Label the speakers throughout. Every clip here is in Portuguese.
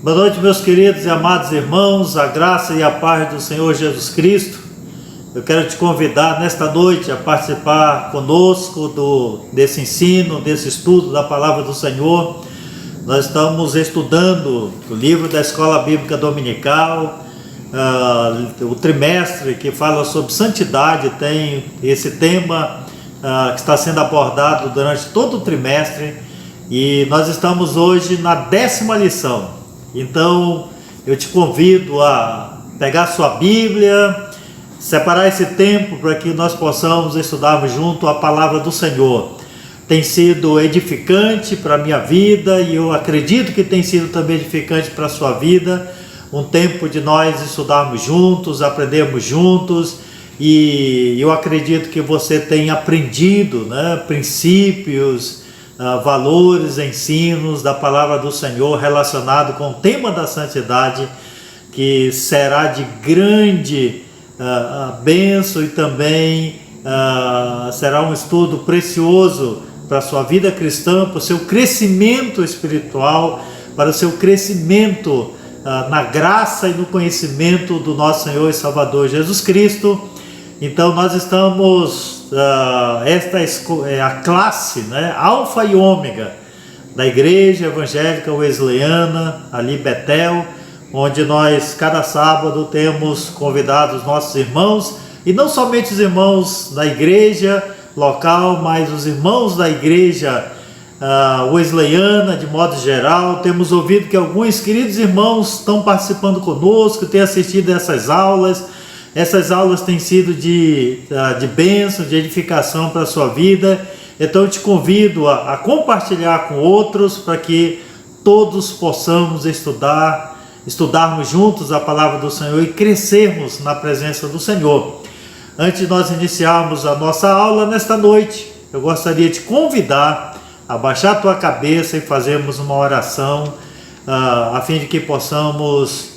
Speaker 1: Boa noite, meus queridos e amados irmãos, a graça e a paz do Senhor Jesus Cristo. Eu quero te convidar nesta noite a participar conosco desse ensino, desse estudo da Palavra do Senhor. Nós estamos estudando o livro da Escola Bíblica Dominical, o trimestre que fala sobre santidade, tem esse tema que está sendo abordado durante todo o trimestre, e nós estamos hoje na 10ª lição. Então eu te convido a pegar sua Bíblia, separar esse tempo para que nós possamos estudarmos junto a palavra do Senhor. Tem sido edificante para a minha vida e eu acredito que tem sido também edificante para a sua vida. Um tempo de nós estudarmos juntos, aprendermos juntos, e eu acredito que você tem aprendido, princípios, valores, ensinos da palavra do Senhor relacionado com o tema da santidade, que será de grande bênção e também será um estudo precioso para a sua vida cristã, para o seu crescimento espiritual, para o seu crescimento na graça e no conhecimento do nosso Senhor e Salvador Jesus Cristo. Então nós estamos, esta é a classe, alfa e ômega da Igreja Evangélica Wesleyana, ali Betel, onde nós cada sábado temos convidado os nossos irmãos, e não somente os irmãos da igreja local, mas os irmãos da igreja Wesleyana de modo geral. Temos ouvido que alguns queridos irmãos estão participando conosco, têm assistido essas aulas. Essas aulas têm sido de bênção, de edificação para a sua vida. Então eu te convido a compartilhar com outros, para que todos possamos estudarmos juntos a palavra do Senhor e crescermos na presença do Senhor. Antes de nós iniciarmos a nossa aula nesta noite, eu gostaria de te convidar a baixar a tua cabeça e fazermos uma oração, a fim de que possamos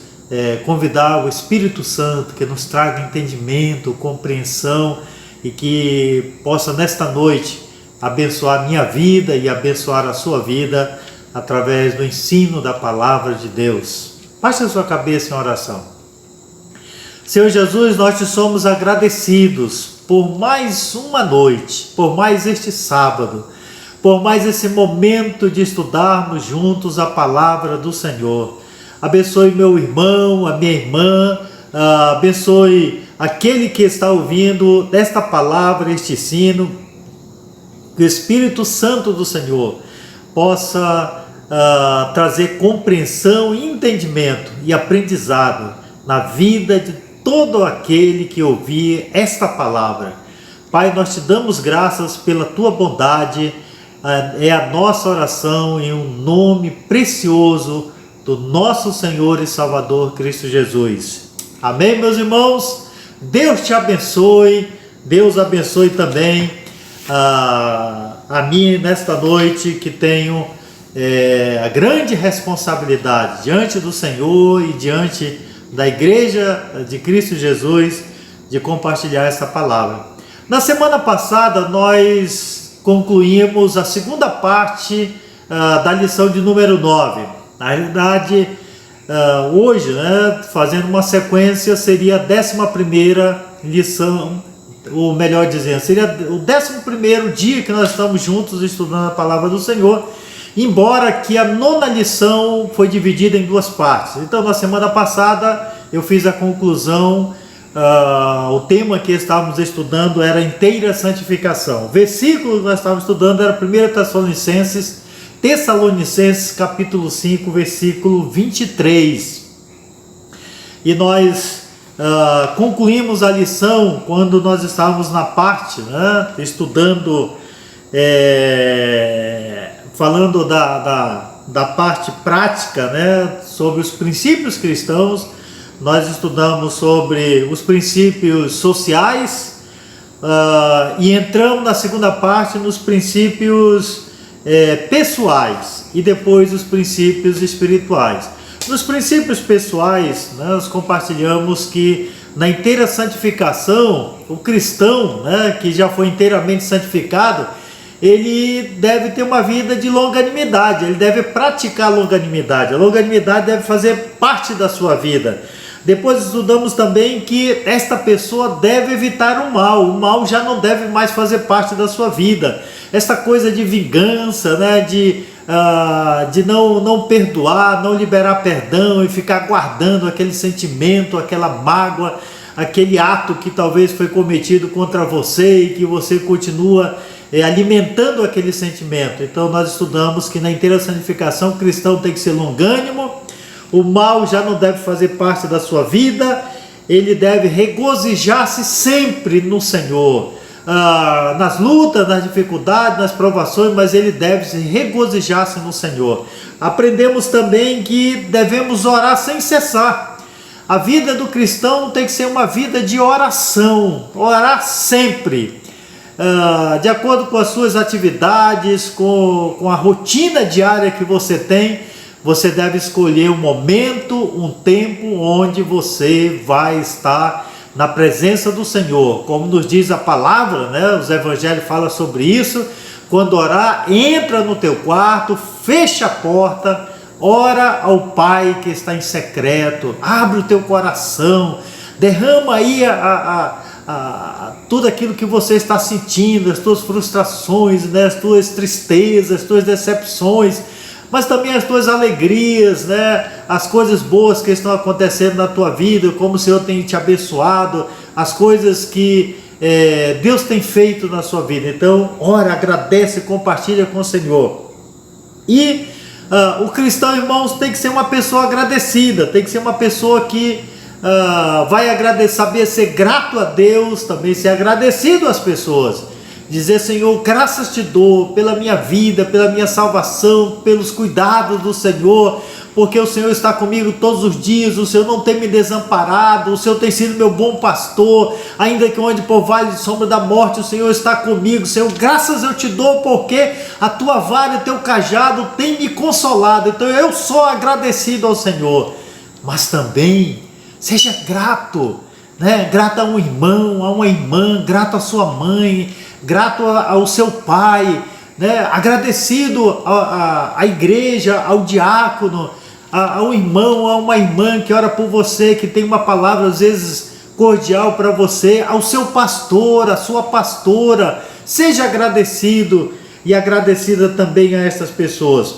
Speaker 1: convidar o Espírito Santo que nos traga entendimento, compreensão, e que possa nesta noite abençoar a minha vida e abençoar a sua vida através do ensino da palavra de Deus. Baixe a sua cabeça em oração. Senhor Jesus, nós te somos agradecidos por mais uma noite, por mais este sábado, por mais esse momento de estudarmos juntos a palavra do Senhor. Abençoe meu irmão, a minha irmã, abençoe aquele que está ouvindo esta palavra, este ensino, que o Espírito Santo do Senhor possa trazer compreensão, entendimento e aprendizado na vida de todo aquele que ouvir esta palavra. Pai, nós te damos graças pela tua bondade, é a nossa oração em um nome precioso do nosso Senhor e Salvador Cristo Jesus. Amém, meus irmãos? Deus te abençoe, Deus abençoe também a mim nesta noite, que tenho a grande responsabilidade diante do Senhor e diante da Igreja de Cristo Jesus de compartilhar essa palavra. Na semana passada nós concluímos a segunda parte da lição de número 9. Na realidade, hoje, fazendo uma sequência, seria a 11ª lição, ou melhor dizendo, seria o 11º dia que nós estamos juntos estudando a palavra do Senhor, embora que a 9ª lição foi dividida em duas partes. Então, na semana passada, eu fiz a conclusão, o tema que estávamos estudando era inteira santificação. O versículo que nós estávamos estudando era 1 Tessalonicenses capítulo 5, versículo 23. E nós concluímos a lição quando nós estávamos na parte, estudando, falando da parte prática, sobre os princípios cristãos. Nós estudamos sobre os princípios sociais e entramos na segunda parte nos princípios pessoais e depois os princípios espirituais. Nos princípios pessoais, nós compartilhamos que na inteira santificação, o cristão, que já foi inteiramente santificado, ele deve ter uma vida de longanimidade, ele deve praticar a longanimidade. A longanimidade deve fazer parte da sua vida. Depois estudamos também que esta pessoa deve evitar o mal já não deve mais fazer parte da sua vida. Essa coisa de vingança, né, de não perdoar, não liberar perdão e ficar guardando aquele sentimento, aquela mágoa, aquele ato que talvez foi cometido contra você e que você continua alimentando aquele sentimento. Então nós estudamos que na inteira santificação o cristão tem que ser longânimo, o mal já não deve fazer parte da sua vida, ele deve regozijar-se sempre no Senhor, nas lutas, nas dificuldades, nas provações, mas ele deve regozijar-se no Senhor. Aprendemos também que devemos orar sem cessar. A vida do cristão tem que ser uma vida de oração, orar sempre, de acordo com as suas atividades, com a rotina diária que você tem. Você deve escolher um momento, um tempo onde você vai estar na presença do Senhor, como nos diz a palavra, né? Os evangelhos falam sobre isso. Quando orar, entra no teu quarto, fecha a porta, ora ao Pai que está em secreto, abre o teu coração, derrama aí tudo aquilo que você está sentindo, as tuas frustrações, né? As tuas tristezas, as tuas decepções, mas também as tuas alegrias, né? As coisas boas que estão acontecendo na tua vida, como o Senhor tem te abençoado, as coisas que Deus tem feito na sua vida. Então, ora, agradece, compartilha com o Senhor. E o cristão, irmãos, tem que ser uma pessoa agradecida, tem que ser uma pessoa que vai agradecer, saber ser grato a Deus, também ser agradecido às pessoas. Dizer: Senhor, graças te dou pela minha vida, pela minha salvação, pelos cuidados do Senhor, porque o Senhor está comigo todos os dias, o Senhor não tem me desamparado, o Senhor tem sido meu bom pastor, ainda que eu ande por vale de sombra da morte, o Senhor está comigo. Senhor, graças eu te dou, porque a tua vara e o teu cajado tem me consolado. Então eu sou agradecido ao Senhor. Mas também seja grato, né? Grato a um irmão, a uma irmã, grato à sua mãe, grato ao seu pai, né? Agradecido à igreja, ao diácono, ao irmão, a uma irmã que ora por você, que tem uma palavra às vezes cordial para você, ao seu pastor, à sua pastora. Seja agradecido e agradecida também a essas pessoas.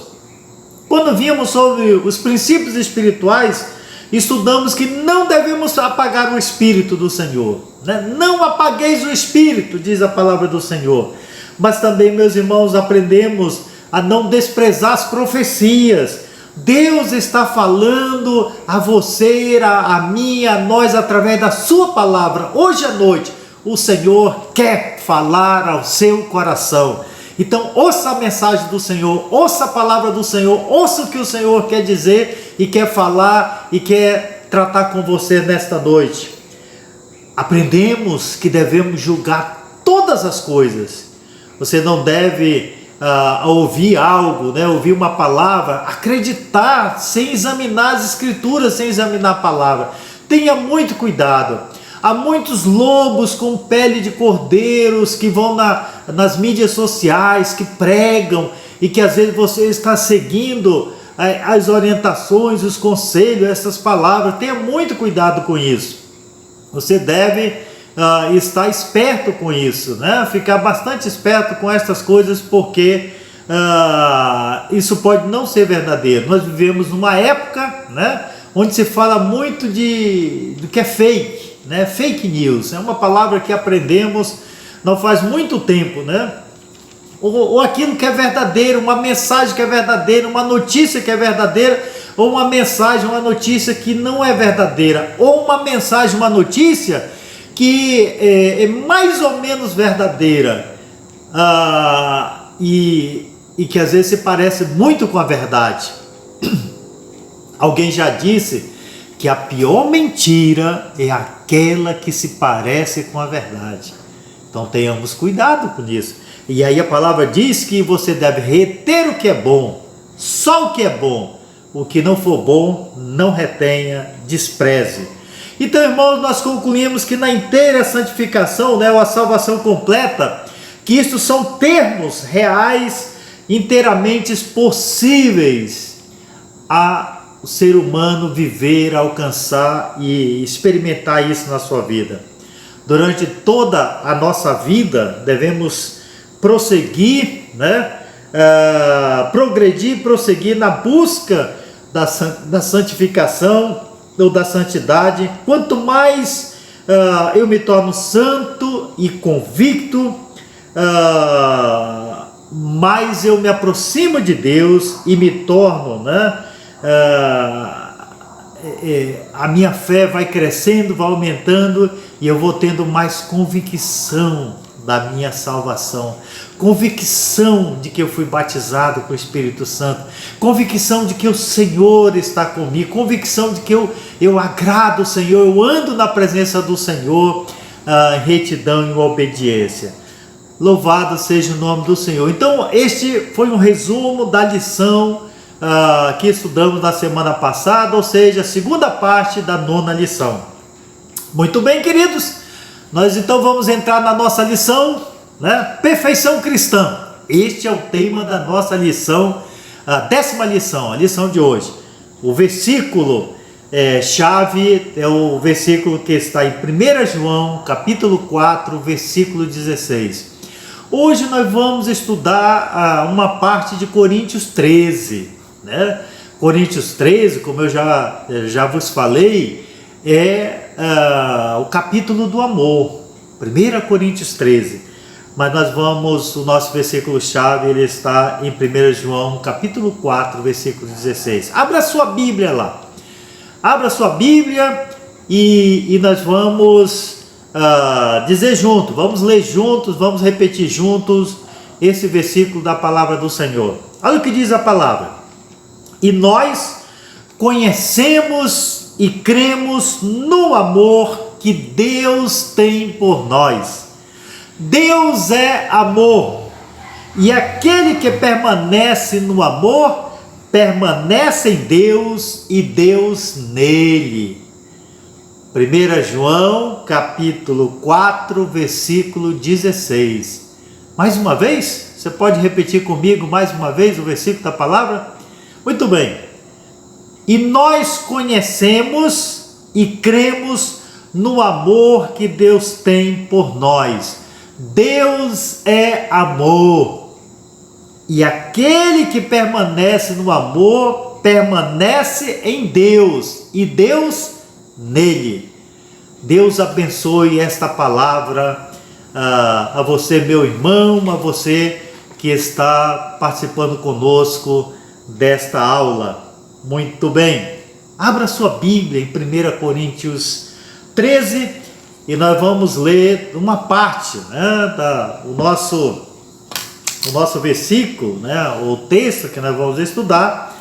Speaker 1: Quando vimos sobre os princípios espirituais, estudamos que não devemos apagar o Espírito do Senhor, né? Não apagueis o Espírito, diz a palavra do Senhor. Mas também, meus irmãos, aprendemos a não desprezar as profecias. Deus está falando a você, a mim, a nós, através da sua palavra. Hoje à noite, o Senhor quer falar ao seu coração. Então, ouça a mensagem do Senhor, ouça a palavra do Senhor, ouça o que o Senhor quer dizer e quer falar e quer tratar com você nesta noite. Aprendemos que devemos julgar todas as coisas. Você não deve ouvir algo, né? Ouvir uma palavra, acreditar sem examinar as escrituras, sem examinar a palavra. Tenha muito cuidado. Há muitos lobos com pele de cordeiros que vão nas mídias sociais, que pregam, e que às vezes você está seguindo as orientações, os conselhos, essas palavras. Tenha muito cuidado com isso. Você deve estar esperto com isso, né? Ficar bastante esperto com essas coisas, porque isso pode não ser verdadeiro. Nós vivemos numa época, né, onde se fala muito do que é fake, né? Fake news é uma palavra que aprendemos não faz muito tempo, né? Ou aquilo que é verdadeiro, uma mensagem que é verdadeira, uma notícia que é verdadeira, ou uma mensagem, uma notícia que não é verdadeira, ou uma mensagem, uma notícia que é mais ou menos verdadeira, e que às vezes se parece muito com a verdade. Alguém já disse que a pior mentira é aquela que se parece com a verdade. Então tenhamos cuidado com isso. E aí a palavra diz que você deve reter o que é bom, só o que é bom. O que não for bom, não retenha, despreze. Então, irmãos, nós concluímos que na inteira santificação, né, ou a salvação completa, que isto são termos reais, inteiramente possíveis a o ser humano viver, alcançar e experimentar isso na sua vida. Durante toda a nossa vida devemos prosseguir, prosseguir na busca da santificação ou da santidade. Quanto mais eu me torno santo e convicto, mais eu me aproximo de Deus e me torno, a minha fé vai crescendo, vai aumentando, e eu vou tendo mais convicção da minha salvação, convicção de que eu fui batizado com o Espírito Santo, convicção de que o Senhor está comigo, convicção de que eu agrado o Senhor, eu ando na presença do Senhor em retidão e obediência. Louvado seja o nome do Senhor. Então este foi um resumo da lição que estudamos na semana passada, ou seja, a segunda parte da 9ª lição. Muito bem, queridos, nós então vamos entrar na nossa lição, perfeição cristã. Este é o tema da nossa lição, a 10ª lição, a lição de hoje. O versículo chave é o versículo que está em 1 João, capítulo 4, versículo 16. Hoje nós vamos estudar uma parte de Coríntios 13, Coríntios 13, como eu já vos falei, é o capítulo do amor, 1 Coríntios 13, mas o nosso versículo-chave, ele está em 1 João, capítulo 4, versículo 16. Abra sua Bíblia lá, abra sua Bíblia e nós vamos dizer junto, vamos ler juntos, vamos repetir juntos esse versículo da palavra do Senhor. Olha o que diz a palavra: e nós conhecemos e cremos no amor que Deus tem por nós. Deus é amor, e aquele que permanece no amor, permanece em Deus e Deus nele. 1 João, capítulo 4, versículo 16. Mais uma vez, você pode repetir comigo mais uma vez o versículo da palavra? Muito bem. E nós conhecemos e cremos no amor que Deus tem por nós. Deus é amor, e aquele que permanece no amor, permanece em Deus, e Deus nele. Deus abençoe esta palavra a você, meu irmão, a você que está participando conosco desta aula. Muito bem, abra sua Bíblia em 1 Coríntios 13 e nós vamos ler uma parte, o nosso versículo, o texto que nós vamos estudar.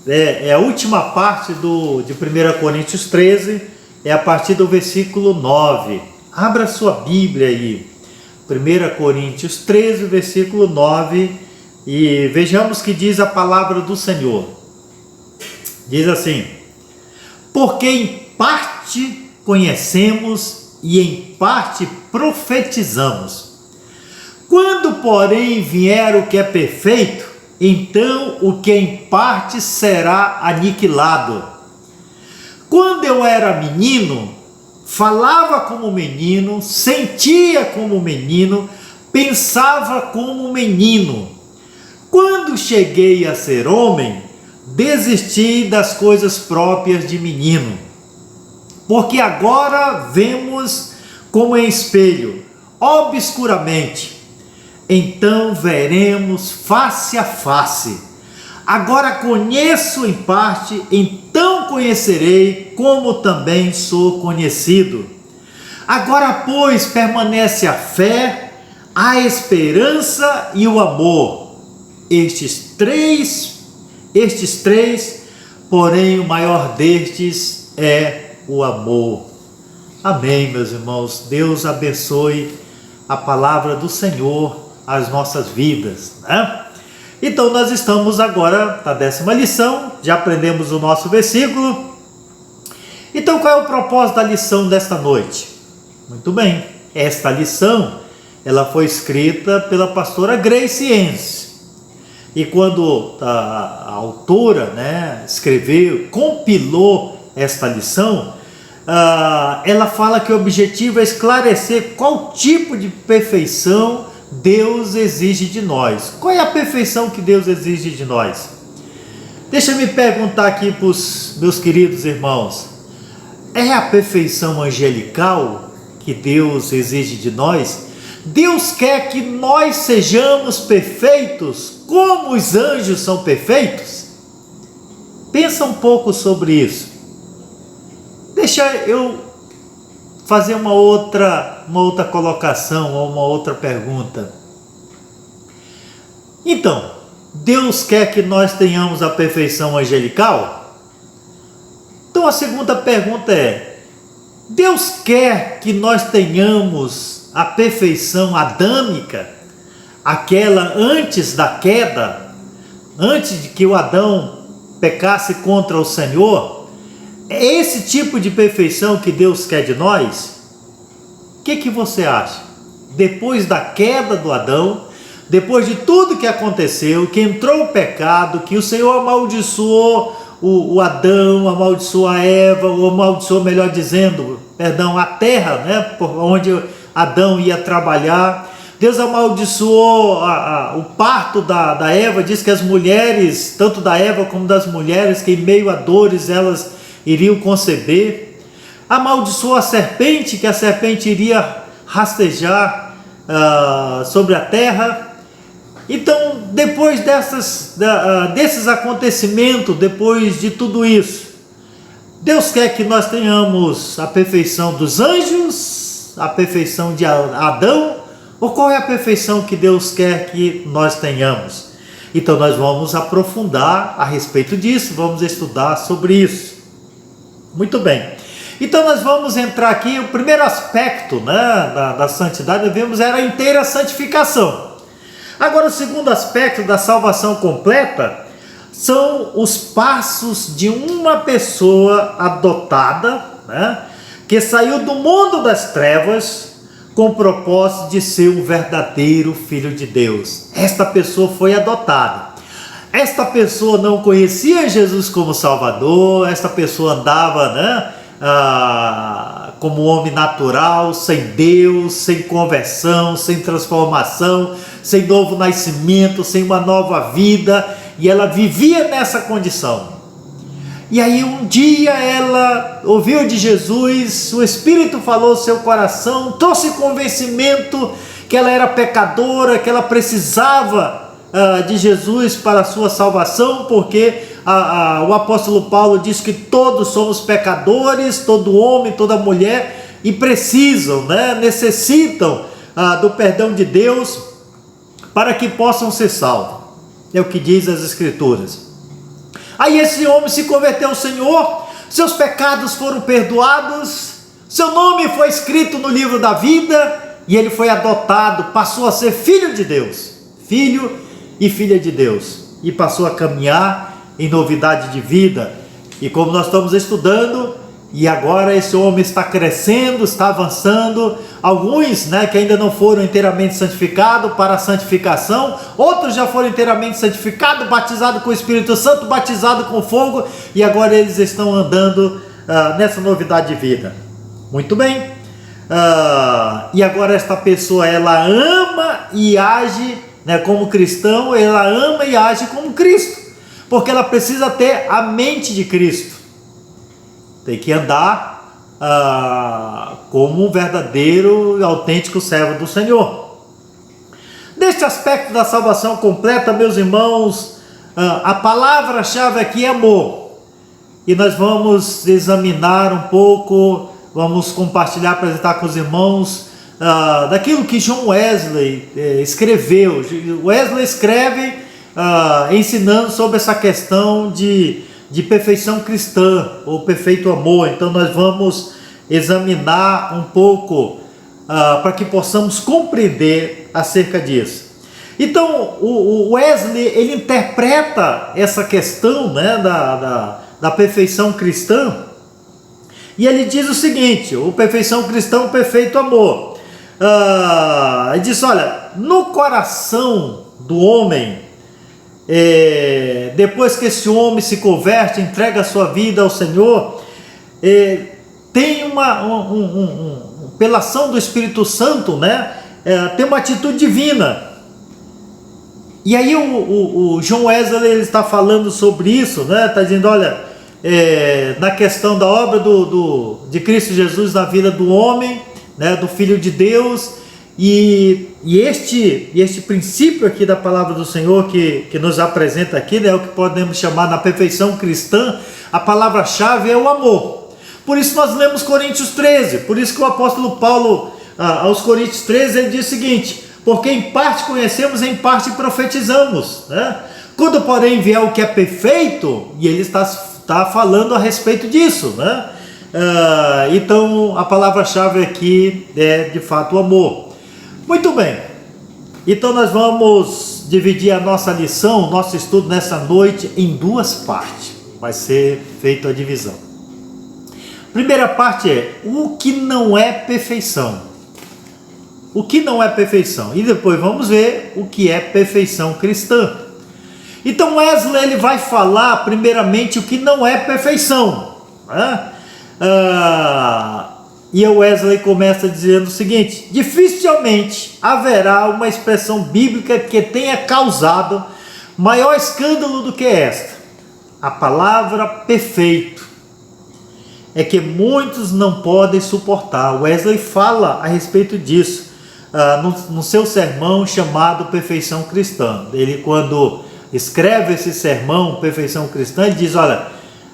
Speaker 1: É a última parte de 1 Coríntios 13, é a partir do versículo 9. Abra sua Bíblia aí, 1 Coríntios 13, versículo 9, e vejamos que diz a palavra do Senhor. Diz assim: porque em parte conhecemos e em parte profetizamos. Quando, porém, vier o que é perfeito, então o que em parte será aniquilado. Quando eu era menino, falava como menino, sentia como menino, pensava como menino. Quando cheguei a ser homem, desisti das coisas próprias de menino. Porque agora vemos como em espelho, obscuramente. Então veremos face a face. Agora conheço em parte, então conhecerei como também sou conhecido. Agora, pois, permanece a fé, a esperança e o amor. Estes três, porém o maior destes é o amor. Amém, meus irmãos. Deus abençoe a palavra do Senhor às nossas vidas, Então nós estamos agora na 10ª lição, já aprendemos o nosso versículo. Então qual é o propósito da lição desta noite? Muito bem, esta lição, ela foi escrita pela pastora Grace Enns. E quando a autora, né, escreveu, compilou esta lição, ela fala que o objetivo é esclarecer qual tipo de perfeição Deus exige de nós. Qual é a perfeição que Deus exige de nós? Deixa eu me perguntar aqui para os meus queridos irmãos: é a perfeição angelical que Deus exige de nós? Deus quer que nós sejamos perfeitos como os anjos são perfeitos? Pensa um pouco sobre isso. Deixa eu fazer uma outra colocação ou uma outra pergunta. Então, Deus quer que nós tenhamos a perfeição angelical? Então a segunda pergunta é: Deus quer que nós tenhamos a perfeição adâmica, aquela antes da queda, antes de que o Adão pecasse contra o Senhor? É esse tipo de perfeição que Deus quer de nós? O que você acha? Depois da queda do Adão, depois de tudo que aconteceu, que entrou o pecado, que o Senhor amaldiçoou o Adão, amaldiçoou a Eva, ou amaldiçoou, melhor dizendo, a terra, né, por onde Adão ia trabalhar. Deus amaldiçoou o parto da Eva, diz que as mulheres, tanto da Eva como das mulheres, que em meio a dores elas iriam conceber. Amaldiçoou a serpente, que a serpente iria rastejar sobre a terra. Então, depois desses acontecimentos, depois de tudo isso, Deus quer que nós tenhamos a perfeição dos anjos, a perfeição de Adão, ou qual é a perfeição que Deus quer que nós tenhamos? Então nós vamos aprofundar a respeito disso, vamos estudar sobre isso. Muito bem. Então nós vamos entrar aqui, o primeiro aspecto, né, da santidade, nós vimos, era a inteira santificação. Agora o segundo aspecto da salvação completa são os passos de uma pessoa adotada, né, que saiu do mundo das trevas com o propósito de ser um verdadeiro filho de Deus. Esta pessoa foi adotada. Esta pessoa não conhecia Jesus como Salvador, esta pessoa andava, né, como homem natural, sem Deus, sem conversão, sem transformação, sem novo nascimento, sem uma nova vida, e ela vivia nessa condição. E aí um dia ela ouviu de Jesus, o Espírito falou ao seu coração, trouxe convencimento que ela era pecadora, que ela precisava de Jesus para a sua salvação, porque o apóstolo Paulo diz que todos somos pecadores, todo homem, toda mulher, e precisam, né, necessitam do perdão de Deus para que possam ser salvos. É o que diz as Escrituras. Aí esse homem se converteu ao Senhor, seus pecados foram perdoados, seu nome foi escrito no livro da vida, e ele foi adotado, passou a ser filho de Deus, filho e filha de Deus, e passou a caminhar em novidade de vida. E como nós estamos estudando, e agora esse homem está crescendo, está avançando, alguns, né, que ainda não foram inteiramente santificados para a santificação, outros já foram inteiramente santificados, batizados com o Espírito Santo, batizados com fogo, e agora eles estão andando nessa novidade de vida. Muito bem. E agora esta pessoa, ela ama e age, né, como cristão, ela ama e age como Cristo, porque ela precisa ter a mente de Cristo. Tem que andar como um verdadeiro e autêntico servo do Senhor. Neste aspecto da salvação completa, meus irmãos, a palavra-chave aqui é amor. E nós vamos examinar um pouco, vamos compartilhar, apresentar com os irmãos daquilo que John Wesley escreveu. Wesley escreve ensinando sobre essa questão de perfeição cristã, ou perfeito amor. Então nós vamos examinar um pouco para que possamos compreender acerca disso. Então o Wesley, ele interpreta essa questão, né, da perfeição cristã, e ele diz o seguinte: o perfeição cristã, o perfeito amor. Ele diz, olha, no coração do homem, depois que esse homem se converte, entrega a sua vida ao Senhor, tem pela ação do Espírito Santo, né, tem uma atitude divina. E aí o John Wesley, ele está falando sobre isso, né? Está dizendo, olha, na questão da obra de Cristo Jesus na vida do homem, né, do Filho de Deus, e este princípio aqui da palavra do Senhor que nos apresenta aqui, né, é o que podemos chamar na perfeição cristã. A palavra-chave é o amor. Por isso nós lemos Coríntios 13, por isso que o apóstolo Paulo, aos Coríntios 13, ele diz o seguinte: porque em parte conhecemos, em parte profetizamos, né? Quando porém vier o que é perfeito, e ele está falando a respeito disso, né? Então a palavra-chave aqui é de fato o amor. Muito bem, então nós vamos dividir a nossa lição, o nosso estudo nessa noite em duas partes. Vai ser feita a divisão. Primeira parte é o que não é perfeição. O que não é perfeição? E depois vamos ver o que é perfeição cristã. Então Wesley, ele vai falar primeiramente o que não é perfeição, né? E o Wesley começa dizendo o seguinte: dificilmente haverá uma expressão bíblica que tenha causado maior escândalo do que esta. A palavra perfeito é que muitos não podem suportar. Wesley fala a respeito disso no seu sermão chamado Perfeição Cristã. Ele, quando escreve esse sermão, Perfeição Cristã, ele diz, olha,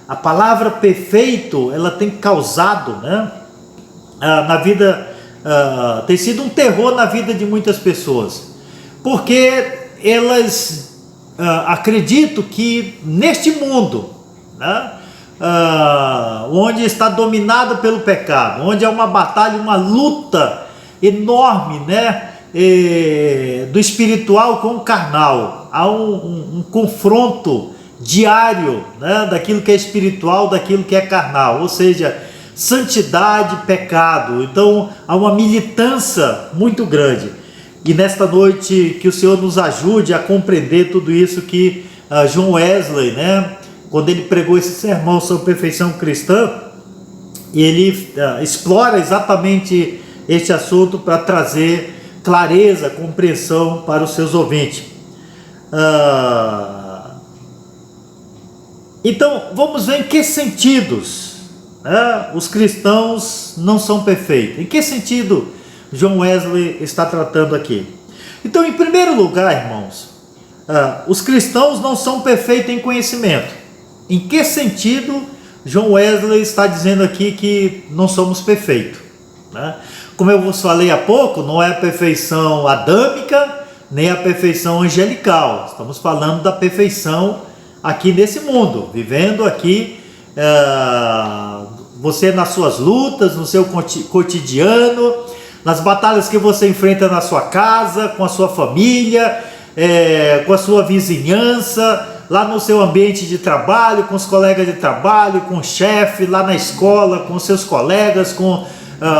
Speaker 1: a palavra perfeito, ela tem causado, né, na vida, tem sido um terror na vida de muitas pessoas, porque elas acreditam que neste mundo, né, onde está dominado pelo pecado, onde há uma batalha, uma luta enorme, né, do espiritual com o carnal, há um confronto diário, né, daquilo que é espiritual, daquilo que é carnal, ou seja, santidade, pecado. Então há uma militância muito grande, e nesta noite que o Senhor nos ajude a compreender tudo isso que John Wesley, né, quando ele pregou esse sermão sobre perfeição cristã, ele explora exatamente este assunto para trazer clareza, compreensão para os seus ouvintes. Então, vamos ver em que sentidos, né, os cristãos não são perfeitos. Em que sentido John Wesley está tratando aqui? Então, em primeiro lugar, irmãos, os cristãos não são perfeitos em conhecimento. Em que sentido John Wesley está dizendo aqui que não somos perfeitos, né? Como eu vos falei há pouco, não é a perfeição adâmica, nem a perfeição angelical. Estamos falando da perfeição aqui nesse mundo, vivendo aqui, você nas suas lutas, no seu cotidiano, nas batalhas que você enfrenta na sua casa, com a sua família, com a sua vizinhança, lá no seu ambiente de trabalho, com os colegas de trabalho, com o chefe, lá na escola, com os seus colegas, com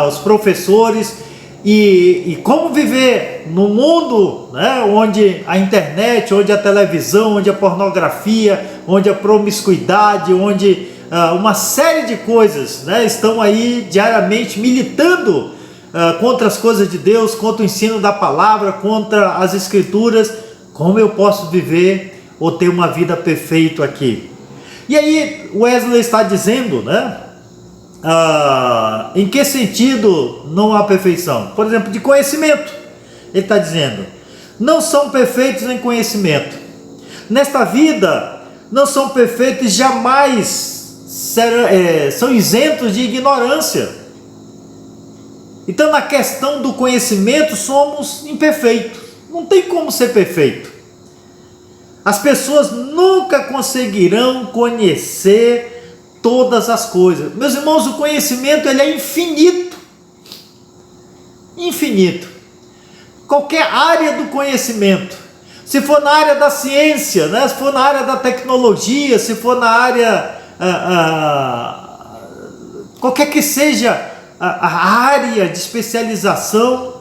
Speaker 1: os professores, e como viver no mundo, né, onde a internet, onde a televisão, onde a pornografia, onde a promiscuidade, onde uma série de coisas, né, estão aí diariamente militando contra as coisas de Deus, contra o ensino da palavra, contra as escrituras. Como eu posso viver ou ter uma vida perfeita aqui? E aí Wesley está dizendo, né, em que sentido não há perfeição? Por exemplo, de conhecimento. Ele está dizendo, não são perfeitos em conhecimento. Nesta vida não são perfeitos, jamais são isentos de ignorância. Então, na questão do conhecimento, somos imperfeitos. Não tem como ser perfeito. As pessoas nunca conseguirão conhecer todas as coisas. Meus irmãos, o conhecimento, ele é infinito. Infinito. Qualquer área do conhecimento. Se for na área da ciência, né? Se for na área da tecnologia, se for na área... qualquer que seja a área de especialização,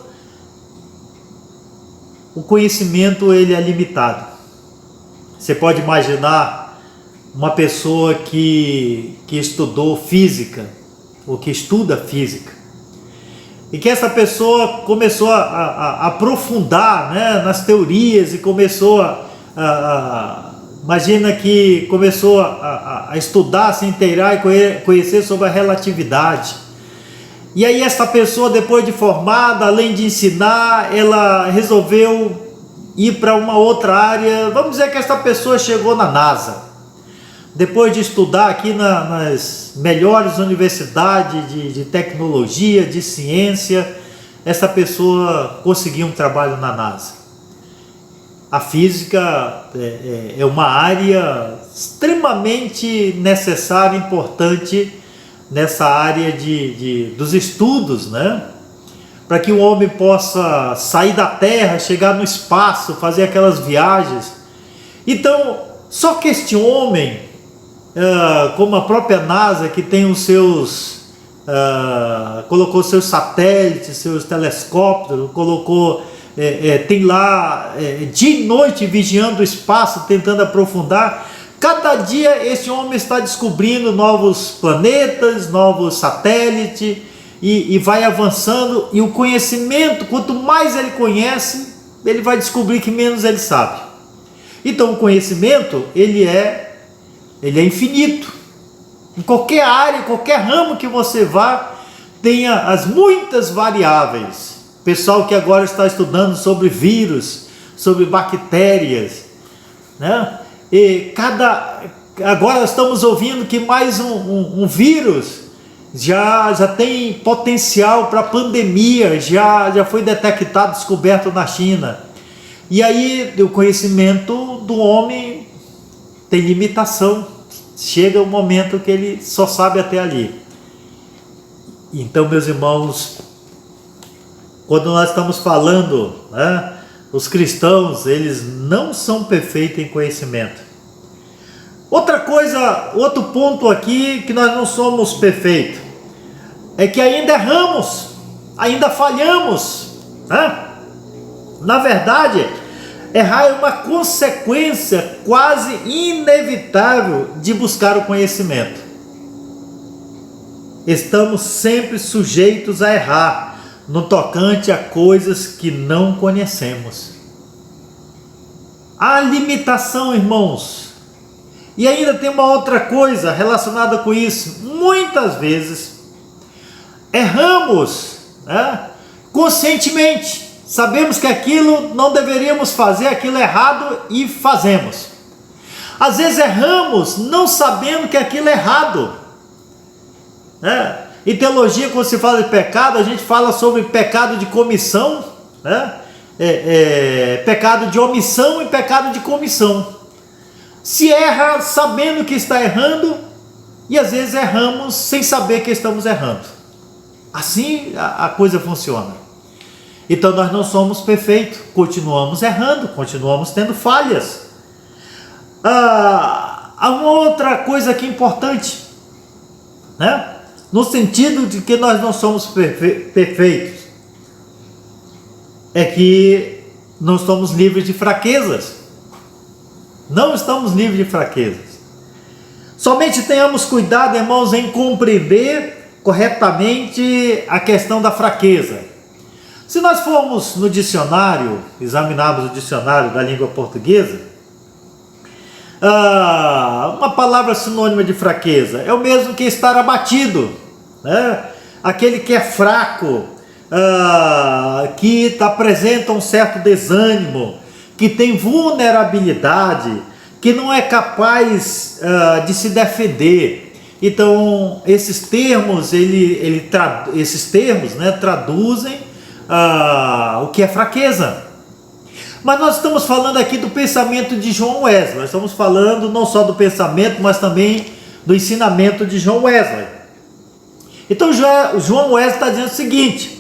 Speaker 1: o conhecimento ele é limitado. Você pode imaginar uma pessoa que estudou física, ou que estuda física, e que essa pessoa começou a aprofundar, né, nas teorias e começou imagina que começou a estudar, se inteirar e conhecer sobre a relatividade. E aí essa pessoa, depois de formada, além de ensinar, ela resolveu ir para uma outra área. Vamos dizer que essa pessoa chegou na NASA. Depois de estudar aqui nas melhores universidades de tecnologia, de ciência, essa pessoa conseguiu um trabalho na NASA. A física é uma área extremamente necessária, importante nessa área dos estudos, né? Para que o homem possa sair da Terra, chegar no espaço, fazer aquelas viagens. Então, só que este homem, como a própria NASA, que tem os seus, colocou seus satélites, seus telescópios, colocou, tem lá dia e noite vigiando o espaço, tentando aprofundar. Cada dia esse homem está descobrindo novos planetas, novos satélites, e vai avançando, e o conhecimento, quanto mais ele conhece, ele vai descobrir que menos ele sabe. Então o conhecimento, ele é infinito. Em qualquer área, qualquer ramo que você vá, tenha as muitas variáveis. Pessoal que agora está estudando sobre vírus, sobre bactérias, né? E agora estamos ouvindo que mais um vírus já tem potencial para pandemia, já foi detectado, descoberto na China. E aí o conhecimento do homem tem limitação. Chega um momento que ele só sabe até ali. Então, meus irmãos, quando nós estamos falando, né, os cristãos, eles não são perfeitos em conhecimento. Outra coisa, outro ponto aqui, que nós não somos perfeitos, é que ainda erramos, ainda falhamos, né? Na verdade, errar é uma consequência quase inevitável de buscar o conhecimento. Estamos sempre sujeitos a errar no tocante a coisas que não conhecemos. Há limitação, irmãos. E ainda tem uma outra coisa relacionada com isso. Muitas vezes erramos, né, conscientemente. Sabemos que aquilo não deveríamos fazer, aquilo é errado, e fazemos. Às vezes erramos não sabendo que aquilo é errado, né? Em teologia, quando se fala de pecado, a gente fala sobre pecado de comissão, né? Pecado de omissão e pecado de comissão. Se erra sabendo que está errando, e às vezes erramos sem saber que estamos errando. Assim a coisa funciona. Então nós não somos perfeitos, continuamos errando, continuamos tendo falhas. Há uma outra coisa aqui importante, né? No sentido de que nós não somos perfeitos, é que não estamos livres de fraquezas. Não estamos livres de fraquezas. Somente tenhamos cuidado, irmãos, em compreender corretamente a questão da fraqueza. Se nós formos no dicionário, examinarmos o dicionário da língua portuguesa, uma palavra sinônima de fraqueza é o mesmo que estar abatido, né? Aquele que é fraco, que apresenta um certo desânimo, que tem vulnerabilidade, que não é capaz de se defender. Então esses termos, esses termos, né, traduzem o que é fraqueza. Mas nós estamos falando aqui do pensamento de John Wesley. Nós estamos falando não só do pensamento, mas também do ensinamento de John Wesley. Então John Wesley está dizendo o seguinte: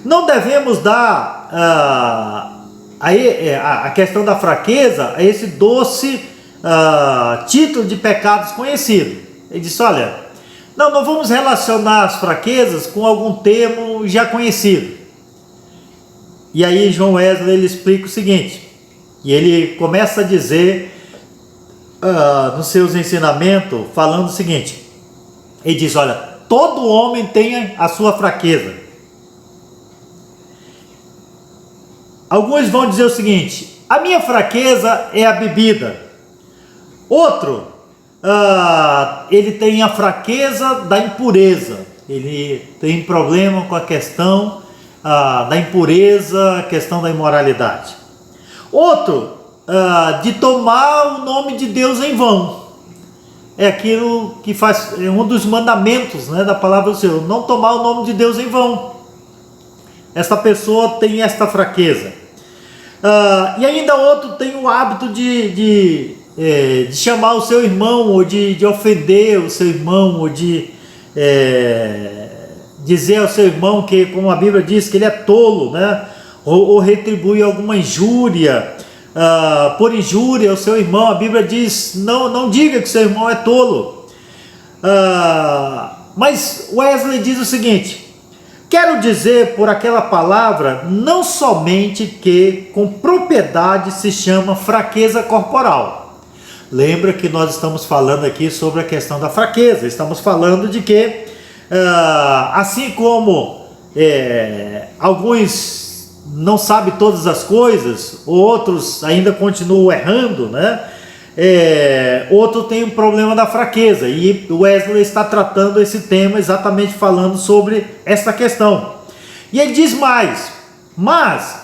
Speaker 1: não devemos dar a questão da fraqueza a esse doce título de pecado desconhecido. Ele disse: olha, não vamos relacionar as fraquezas com algum termo já conhecido. E aí John Wesley ele explica o seguinte, e ele começa a dizer nos seus ensinamentos, falando o seguinte, ele diz, olha, todo homem tem a sua fraqueza. Alguns vão dizer o seguinte, a minha fraqueza é a bebida. Outro, ele tem a fraqueza da impureza. Ele tem problema com a questão da impureza, a questão da imoralidade. Outro, de tomar o nome de Deus em vão. É aquilo que faz, é um dos mandamentos, né, da palavra do Senhor, não tomar o nome de Deus em vão. Esta pessoa tem esta fraqueza. E ainda outro tem o hábito de chamar o seu irmão, ou de ofender o seu irmão, ou de dizer ao seu irmão que, como a Bíblia diz, que ele é tolo, né? Ou retribui alguma injúria, por injúria ao seu irmão. A Bíblia diz, não diga que seu irmão é tolo. Mas Wesley diz o seguinte, quero dizer por aquela palavra não somente que com propriedade se chama fraqueza corporal. Lembra que nós estamos falando aqui sobre a questão da fraqueza, estamos falando de que assim como alguns não sabem todas as coisas, outros ainda continuam errando, né? Outro tem um problema da fraqueza, e Wesley está tratando esse tema exatamente falando sobre essa questão. E ele diz mais, mas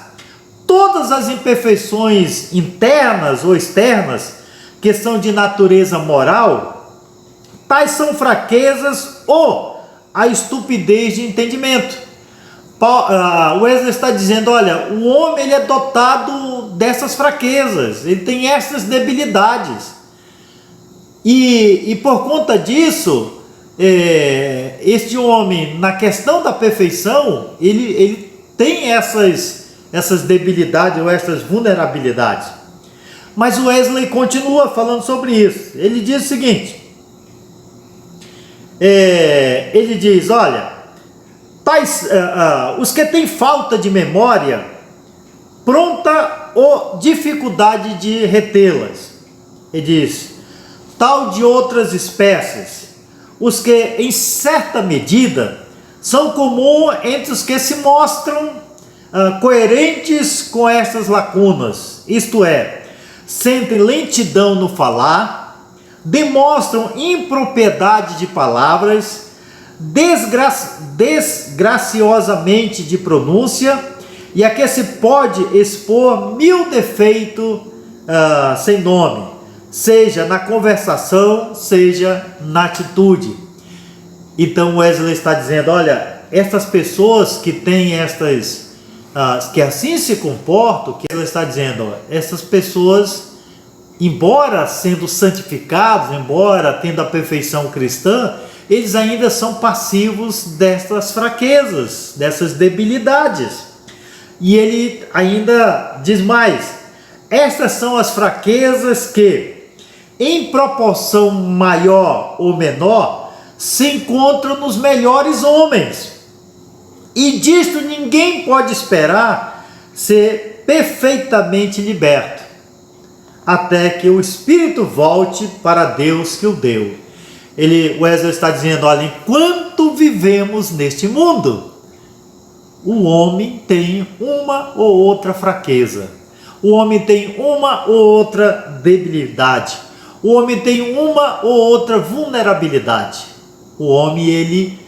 Speaker 1: todas as imperfeições internas ou externas que são de natureza moral, tais são fraquezas ou a estupidez de entendimento. Wesley está dizendo, olha, o homem ele é dotado dessas fraquezas, ele tem essas debilidades, e por conta disso, este homem, na questão da perfeição, ele tem essas debilidades ou essas vulnerabilidades. Mas Wesley continua falando sobre isso. Ele diz o seguinte, ele diz, olha, os que têm falta de memória, pronta ou dificuldade de retê-las. Ele diz, tal de outras espécies, os que em certa medida são comuns entre os que se mostram coerentes com essas lacunas, isto é, sentem lentidão no falar, demonstram impropriedade de palavras, desgraciosamente de pronúncia, e a que se pode expor 1000 defeitos sem nome, seja na conversação, seja na atitude. Então Wesley está dizendo, olha, essas pessoas que têm que assim se comportam, que ele está dizendo, essas pessoas, embora sendo santificados, embora tendo a perfeição cristã, eles ainda são passivos dessas fraquezas, dessas debilidades. E ele ainda diz mais, estas são as fraquezas que, em proporção maior ou menor, se encontram nos melhores homens. E disto ninguém pode esperar ser perfeitamente liberto, até que o Espírito volte para Deus que o deu. Wesley está dizendo, olha, enquanto vivemos neste mundo, o homem tem uma ou outra fraqueza, o homem tem uma ou outra debilidade, o homem tem uma ou outra vulnerabilidade. O homem, ele,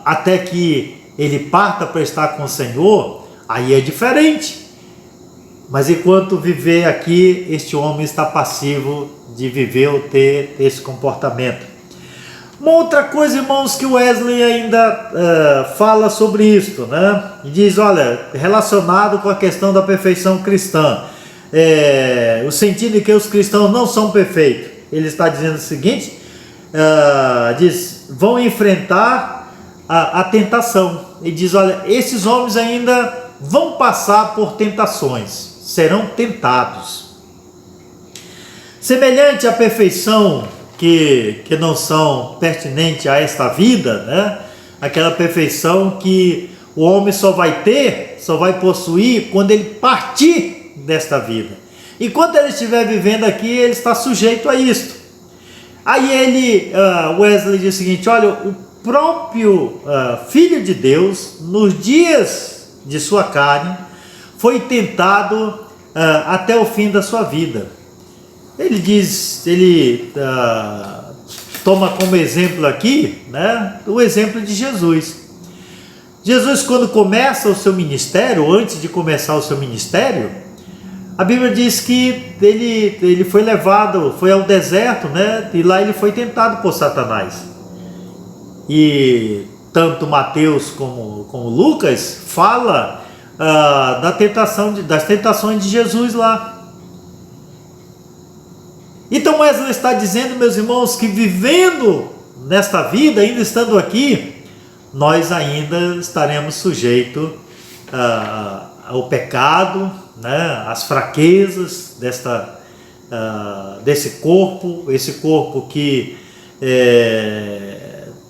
Speaker 1: até que ele parta para estar com o Senhor, aí é diferente. Mas enquanto viver aqui, este homem está passivo de viver ou ter esse comportamento. Uma outra coisa, irmãos, que Wesley ainda fala sobre isto, né? E diz, olha, relacionado com a questão da perfeição cristã, o sentido de que os cristãos não são perfeitos. Ele está dizendo o seguinte, diz, vão enfrentar a tentação. Ele diz, olha, esses homens ainda vão passar por tentações, serão tentados. Semelhante à perfeição que não são pertinentes a esta vida, né? Aquela perfeição que o homem só vai ter só vai possuir quando ele partir desta vida. Enquanto ele estiver vivendo aqui, ele está sujeito a isto. Aí Wesley diz o seguinte: olha, o próprio Filho de Deus, nos dias de sua carne, foi tentado até o fim da sua vida. Ele toma como exemplo aqui, né, o exemplo de Jesus. Jesus, quando começa o seu ministério, antes de começar o seu ministério, a Bíblia diz que ele foi levado, foi ao deserto, né, e lá ele foi tentado por Satanás. E tanto Mateus como Lucas fala das tentações de Jesus lá. Então Wesley está dizendo, meus irmãos, que vivendo nesta vida, ainda estando aqui, nós ainda estaremos sujeitos ao pecado, né, às fraquezas desse corpo, esse corpo que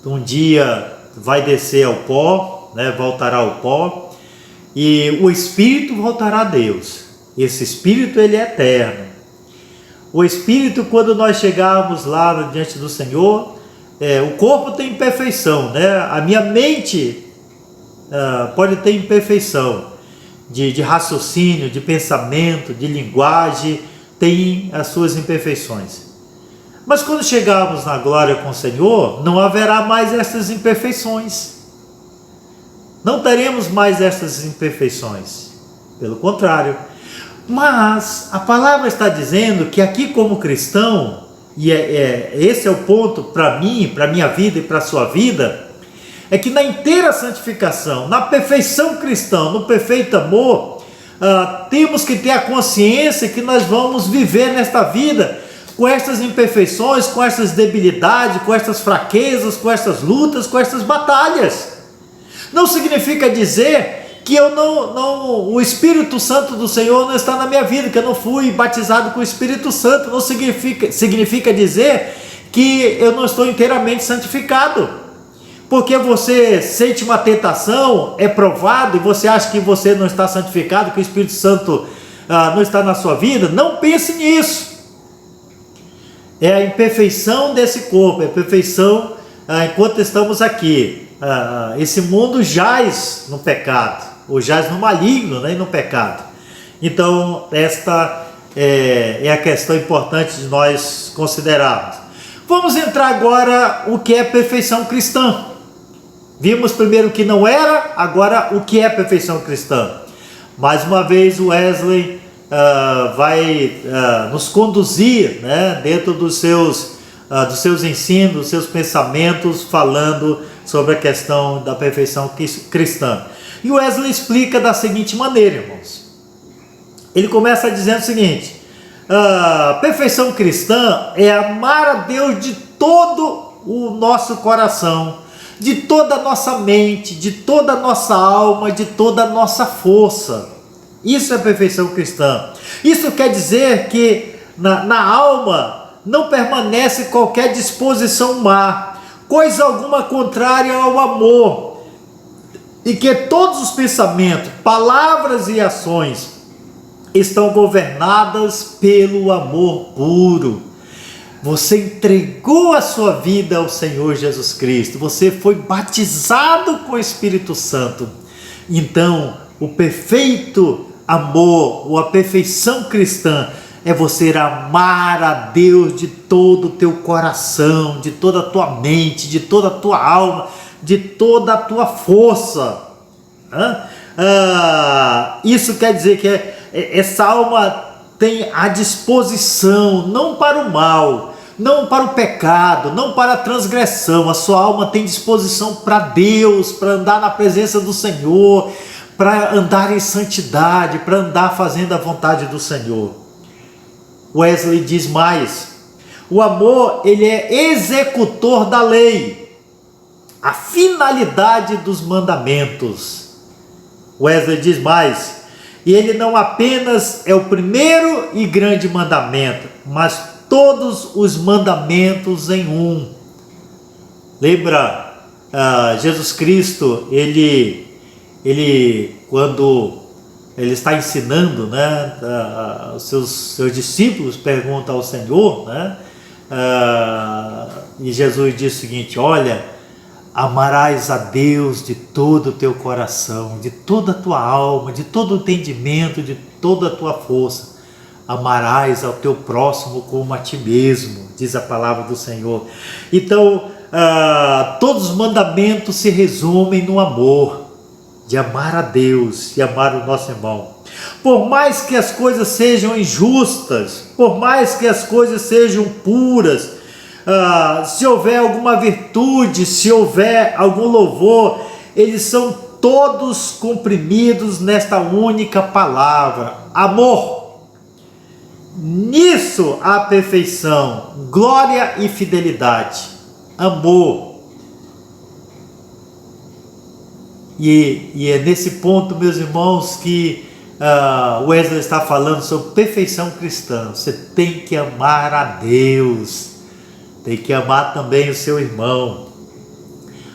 Speaker 1: um dia vai descer ao pó, né, voltará ao pó, e o Espírito voltará a Deus. Esse Espírito, ele é eterno. O Espírito, quando nós chegarmos lá diante do Senhor, o corpo tem imperfeição, né? A minha mente pode ter imperfeição de raciocínio, de pensamento, de linguagem, tem as suas imperfeições. Mas quando chegarmos na glória com o Senhor, não haverá mais essas imperfeições. Não teremos mais essas imperfeições. Pelo contrário. Mas a palavra está dizendo que aqui como cristão, e esse é o ponto para mim, para a minha vida e para a sua vida, é que na inteira santificação, na perfeição cristã, no perfeito amor, temos que ter a consciência que nós vamos viver nesta vida com essas imperfeições, com essas debilidades, com essas fraquezas, com essas lutas, com essas batalhas. Não significa dizer que o Espírito Santo do Senhor não está na minha vida, que eu não fui batizado com o Espírito Santo. Não significa dizer que eu não estou inteiramente santificado. Porque você sente uma tentação, é provado, e você acha que você não está santificado, que o Espírito Santo não está na sua vida. Não pense nisso. É a imperfeição desse corpo, é a perfeição enquanto estamos aqui. Esse mundo jaz no pecado, ou jaz no maligno, né, e no pecado. Então esta é a questão importante de nós considerarmos. Vamos entrar agora o que é perfeição cristã. Vimos primeiro o que não era, agora o que é perfeição cristã. Mais uma vez o Wesley vai nos conduzir, né, dentro dos seus ensinos, dos seus pensamentos, falando sobre a questão da perfeição cristã. E o Wesley explica da seguinte maneira, irmãos. Ele começa dizendo o seguinte: perfeição cristã é amar a Deus de todo o nosso coração, de toda a nossa mente, de toda a nossa alma, de toda a nossa força. Isso é perfeição cristã. Isso quer dizer que na alma não permanece qualquer disposição má, coisa alguma contrária ao amor, e que todos os pensamentos, palavras e ações estão governadas pelo amor puro. Você entregou a sua vida ao Senhor Jesus Cristo, você foi batizado com o Espírito Santo. Então, o perfeito amor, ou a perfeição cristã, é você amar a Deus de todo o teu coração, de toda a tua mente, de toda a tua alma, de toda a tua força. Isso quer dizer que essa alma tem a disposição, não para o mal, não para o pecado, não para a transgressão. A sua alma tem disposição para Deus, para andar na presença do Senhor, para andar em santidade, para andar fazendo a vontade do Senhor. Wesley diz mais: o amor, ele é executor da lei, a finalidade dos mandamentos. Wesley diz mais: e ele não apenas é o primeiro e grande mandamento, mas todos os mandamentos em um. Lembra, Jesus Cristo, ele quando ele está ensinando, né, os seus discípulos perguntam ao Senhor, né, e Jesus diz o seguinte: olha, amarás a Deus de todo o teu coração, de toda a tua alma, de todo o entendimento, de toda a tua força. Amarás ao teu próximo como a ti mesmo, diz a palavra do Senhor. Então, todos os mandamentos se resumem no amor, de amar a Deus e amar o nosso irmão. Por mais que as coisas sejam injustas, por mais que as coisas sejam puras, se houver alguma virtude, se houver algum louvor, eles são todos comprimidos nesta única palavra: amor. Nisso há perfeição, glória e fidelidade. Amor. E é nesse ponto, meus irmãos, que Wesley está falando sobre perfeição cristã. Você tem que amar a Deus, tem que amar também o seu irmão.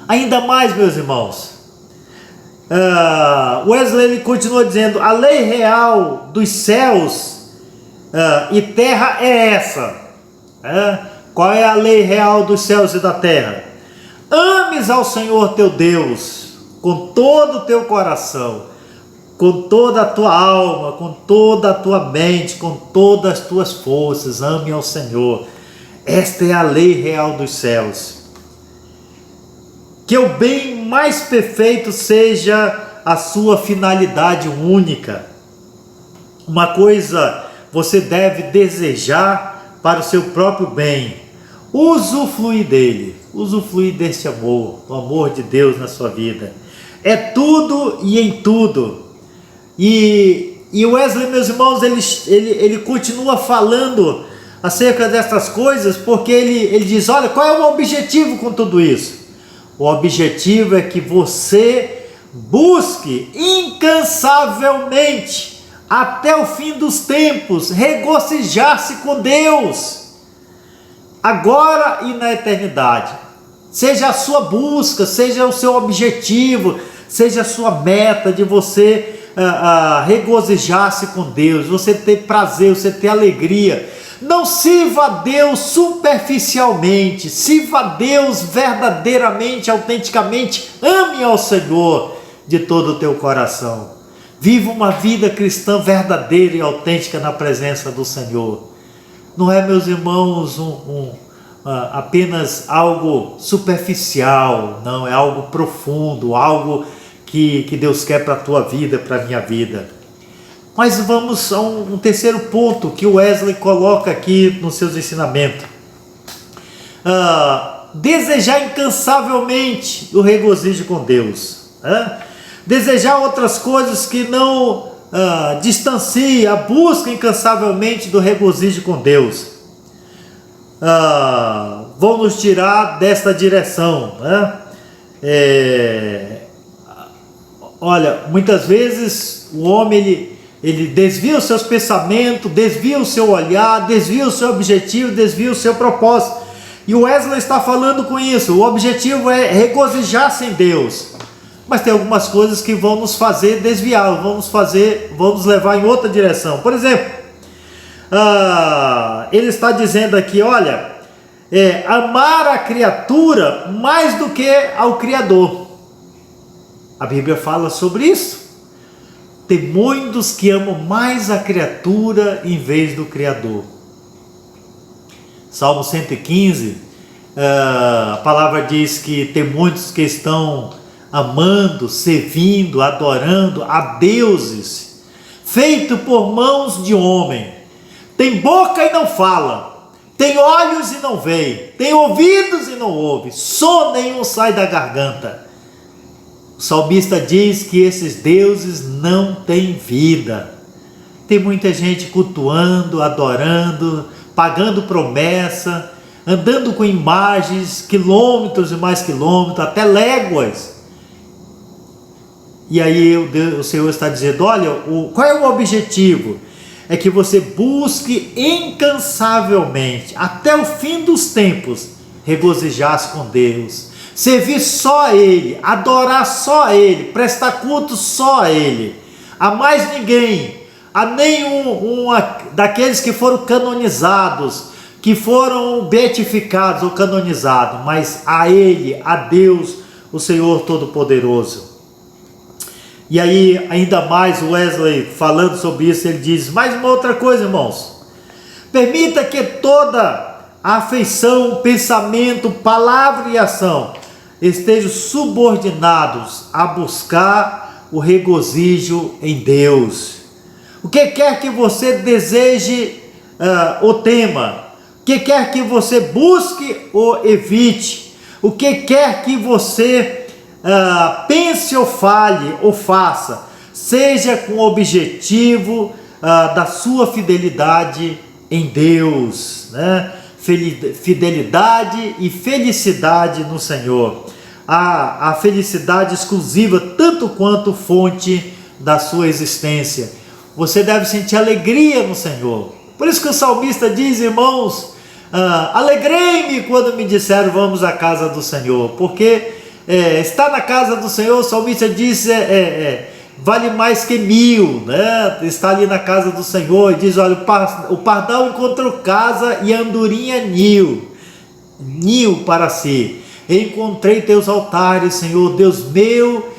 Speaker 1: Ainda mais, meus irmãos, Wesley ele continua dizendo: a lei real dos céus e terra é essa. Qual é a lei real dos céus e da terra? Ames ao Senhor teu Deus com todo o teu coração, com toda a tua alma, com toda a tua mente, com todas as tuas forças. Ame ao Senhor. Esta é a lei real dos céus. Que o bem mais perfeito seja a sua finalidade única. Uma coisa você deve desejar para o seu próprio bem: usufruir dele, usufruir deste amor, o amor de Deus na sua vida. É tudo e em tudo. E Wesley, meus irmãos, ele continua falando acerca dessas coisas, porque ele diz: olha, qual é o objetivo com tudo isso? O objetivo é que você busque incansavelmente, até o fim dos tempos, regozijar-se com Deus, agora e na eternidade. Seja a sua busca, seja o seu objetivo, seja a sua meta de você regozijar-se com Deus, você ter prazer, você ter alegria. Não sirva a Deus superficialmente, sirva a Deus verdadeiramente, autenticamente. Ame ao Senhor de todo o teu coração. Viva uma vida cristã verdadeira e autêntica na presença do Senhor. Não é, meus irmãos, apenas algo superficial, não, é algo profundo, algo que Deus quer para a tua vida, para a minha vida. Mas vamos a um terceiro ponto que o Wesley coloca aqui nos seus ensinamentos. Desejar incansavelmente o regozijo com Deus. Desejar outras coisas que não distanciem a busca incansavelmente do regozijo com Deus. Vão nos tirar desta direção. Olha, muitas vezes o homem ele desvia os seus pensamentos, desvia o seu olhar, desvia o seu objetivo, desvia o seu propósito. E o Wesley está falando com isso. O objetivo é regozijar-se em Deus. Mas tem algumas coisas que vão nos fazer desviar, vão nos levar em outra direção. Por exemplo, ele está dizendo aqui, olha, amar a criatura mais do que ao Criador. A Bíblia fala sobre isso. Tem muitos que amam mais a criatura em vez do Criador. Salmo 115, a palavra diz que tem muitos que estão amando, servindo, adorando a deuses, feito por mãos de homem. Tem boca e não fala, tem olhos e não vê, tem ouvidos e não ouve, som nenhum sai da garganta. O salmista diz que esses deuses não têm vida. Tem muita gente cultuando, adorando, pagando promessa, andando com imagens, quilômetros e mais quilômetros, até léguas. E aí o Senhor está dizendo, olha, qual é o objetivo? É que você busque incansavelmente, até o fim dos tempos, regozijar-se com Deus, servir só a Ele, adorar só a Ele, prestar culto só a Ele, a mais ninguém, a nenhum daqueles que foram canonizados, que foram beatificados ou canonizados, mas a Ele, a Deus, o Senhor Todo-Poderoso. E aí, ainda mais, Wesley falando sobre isso, ele diz mais uma outra coisa, irmãos: permita que toda a afeição, pensamento, palavra e ação estejam subordinados a buscar o regozijo em Deus. O que quer que você deseje ou tema, o que quer que você busque ou evite, o que quer que você pense ou fale ou faça, seja com o objetivo da sua fidelidade em Deus, né? Fidelidade e felicidade no Senhor, a felicidade exclusiva tanto quanto fonte da sua existência. Você deve sentir alegria no Senhor. Por isso que o salmista diz, irmãos, alegrei-me quando me disseram vamos à casa do Senhor, porque estar na casa do Senhor, o salmista diz, vale mais que 1000, né? Está ali na casa do Senhor e diz, olha, o pardal encontrou casa e a andorinha ninho para si. Encontrei teus altares, Senhor, Deus meu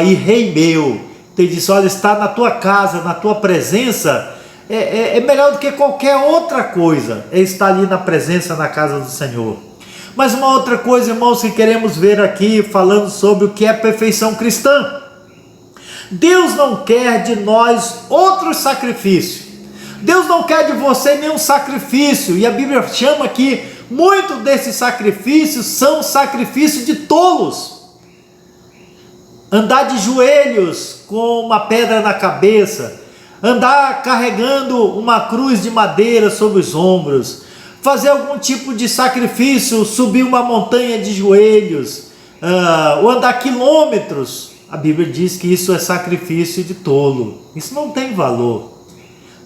Speaker 1: e Rei meu. Ele diz, olha, estar na tua casa, na tua presença, é melhor do que qualquer outra coisa, é estar ali na presença, na casa do Senhor. Mas uma outra coisa, irmãos, que queremos ver aqui, falando sobre o que é perfeição cristã. Deus não quer de nós outro sacrifício. Deus não quer de você nenhum sacrifício. E a Bíblia chama que muitos desses sacrifícios são sacrifícios de tolos. Andar de joelhos com uma pedra na cabeça, andar carregando uma cruz de madeira sobre os ombros, fazer algum tipo de sacrifício, subir uma montanha de joelhos, ou andar quilômetros. A Bíblia diz que isso é sacrifício de tolo. Isso não tem valor.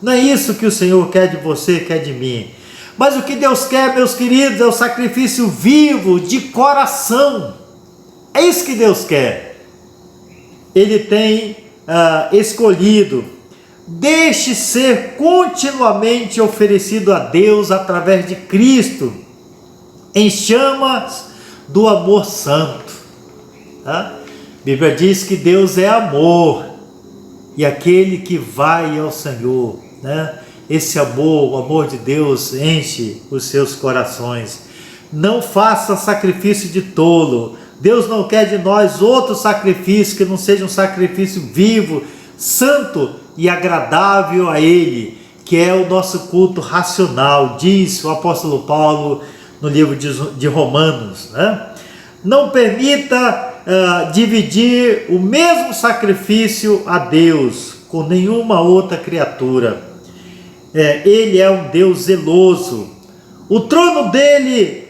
Speaker 1: Não é isso que o Senhor quer de você, quer de mim. Mas o que Deus quer, meus queridos, é o sacrifício vivo, de coração. É isso que Deus quer. Ele tem escolhido. Deixe ser continuamente oferecido a Deus através de Cristo, em chamas do amor santo. A Bíblia diz que Deus é amor, e aquele que vai ao Senhor, né? Esse amor, o amor de Deus enche os seus corações. Não faça sacrifício de tolo. Deus não quer de nós outro sacrifício que não seja um sacrifício vivo, santo e agradável a Ele, que é o nosso culto racional, diz o apóstolo Paulo no livro de Romanos, né? Não permita dividir o mesmo sacrifício a Deus com nenhuma outra criatura. Ele é um Deus zeloso. O trono dele